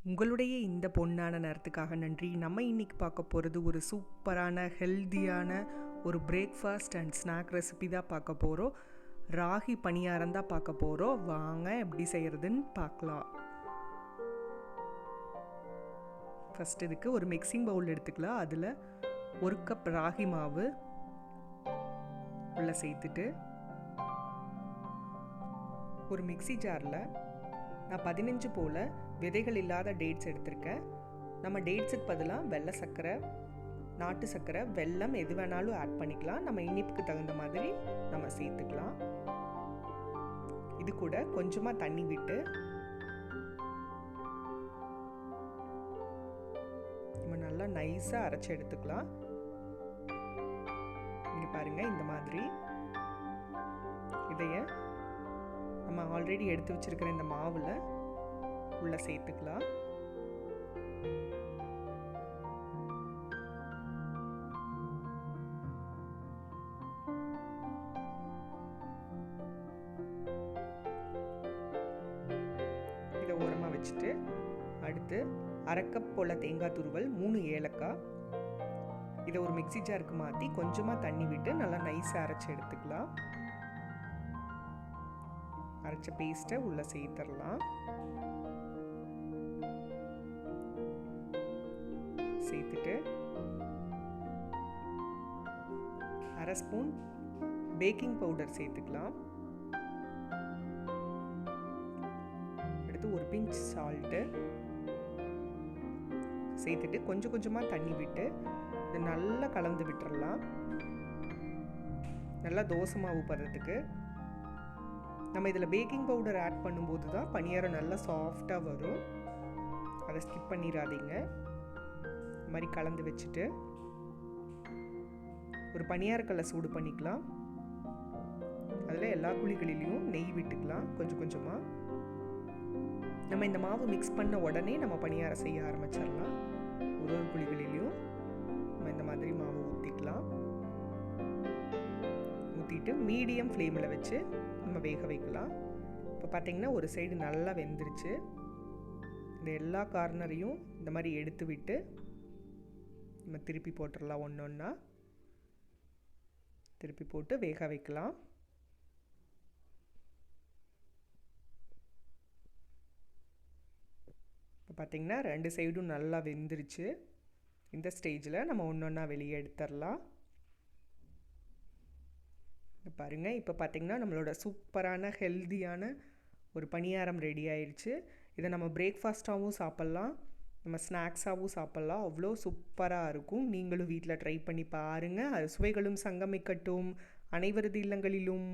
உங்களுடைய இந்த பொன்னான நேரத்துக்காக நன்றி. நம்ம இன்னைக்கு பார்க்க போகிறது ஒரு சூப்பரான ஹெல்தியான ஒரு பிரேக்ஃபாஸ்ட் அண்ட் ஸ்நாக் ரெசிபி தான் பார்க்க போகிறோம். ராகி பணியாரம் தான் பார்க்க போகிறோம். வாங்க எப்படி செய்கிறதுன்னு பார்க்கலாம். ஃபஸ்ட் இதுக்கு ஒரு மிக்சிங் பவுல் எடுத்துக்கலாம். அதில் 1 கப் ராகி மாவு உள்ள சேர்த்துட்டு ஒரு மிக்சி ஜாரில் நான் 15 போல் விதைகள் இல்லாத டேட்ஸ் எடுத்திருக்கேன். நம்ம டேட்ஸுக்கு பதிலாக வெள்ளை சர்க்கரை, நாட்டு சர்க்கரை, வெல்லம் எது வேணாலும் ஆட் பண்ணிக்கலாம். நம்ம இனிப்புக்கு தகுந்த மாதிரி நம்ம சேர்த்துக்கலாம். இது கூட கொஞ்சமாக தண்ணி விட்டு நம்ம நல்லா நைஸாக அரைச்சி எடுத்துக்கலாம். இங்கே பாருங்கள், இந்த மாதிரி இதைய நம்ம ஆல்ரெடி எடுத்து வச்சிருக்கிற இந்த மாவில் உள்ள சேர்த்துக்கலாம். இதை ஓரமாக வச்சுட்டு அடுத்து 1/2 கப் போல தேங்காய் துருவல், 3 ஏலக்காய், இதை ஒரு மிக்சி ஜாருக்கு மாற்றி கொஞ்சமாக தண்ணி விட்டு நல்லா நைஸாக அரைச்சி எடுத்துக்கலாம். அரைச்ச பேஸ்ட்டை உள்ள சேர்த்துடலாம். சேர்த்துட்டு 1/2 ஸ்பூன் பேக்கிங் பவுடர் சேர்த்துக்கலாம். அடுத்து ஒரு பிஞ்ச் சால்ட்டு சேர்த்துட்டு கொஞ்சம் கொஞ்சமாக தண்ணி விட்டு இதை நல்லா கலந்து விட்டுறலாம். நல்லா தோசை மாவு பதத்துக்கு. நம்ம இதில் பேக்கிங் பவுடர் ஆட் பண்ணும்போது தான் பணியாரம் நல்லா சாஃப்டாக வரும். அதை ஸ்கிப் பண்ணிடாதீங்க. இந்த மாதிரி கலந்து வச்சுட்டு ஒரு பணியாரக்கல்லை சூடு பண்ணிக்கலாம். அதில் எல்லா குழிகளிலையும் நெய் விட்டுக்கலாம் கொஞ்சம் கொஞ்சமாக. நம்ம இந்த மாவு மிக்ஸ் பண்ண உடனே நம்ம பணியாரம் செய்ய ஆரம்பிச்சிடலாம். ஒரு குழிகளிலையும் நம்ம இந்த மாதிரி மாவு ஊற்றிக்கலாம். ஊற்றிட்டு மீடியம் ஃப்ளேமில் வச்சு நம்ம வேக வைக்கலாம். இப்போ பார்த்திங்கன்னா ஒரு சைடு நல்லா வெந்துருச்சு. இந்த எல்லா கார்னரையும் இந்த மாதிரி எடுத்து விட்டு நம்ம திருப்பி போட்டுடலாம். ஒன்று ஒன்றா திருப்பி போட்டு வேக வைக்கலாம். இப்போ பார்த்திங்கன்னா 2 சைடும் நல்லா வெந்துருச்சு. இந்த ஸ்டேஜில் நம்ம ஒன்று ஒன்றா வெளியே எடுத்துடலாம். பாருங்கள், இப்போ பார்த்திங்கன்னா நம்மளோட சூப்பரான ஹெல்தியான ஒரு பணியாரம் ரெடி ஆயிடுச்சு. இதை நம்ம பிரேக்ஃபாஸ்ட்டாகவும் சாப்பிட்லாம், நம்ம ஸ்நாக்ஸாகவும் சாப்பிட்லாம். அவ்வளோ சூப்பராக இருக்கும். நீங்களும் வீட்டில் ட்ரை பண்ணி பாருங்கள். அது சுவைகளும் சங்கமிக்கட்டும் அனைவரது இல்லங்களிலும்.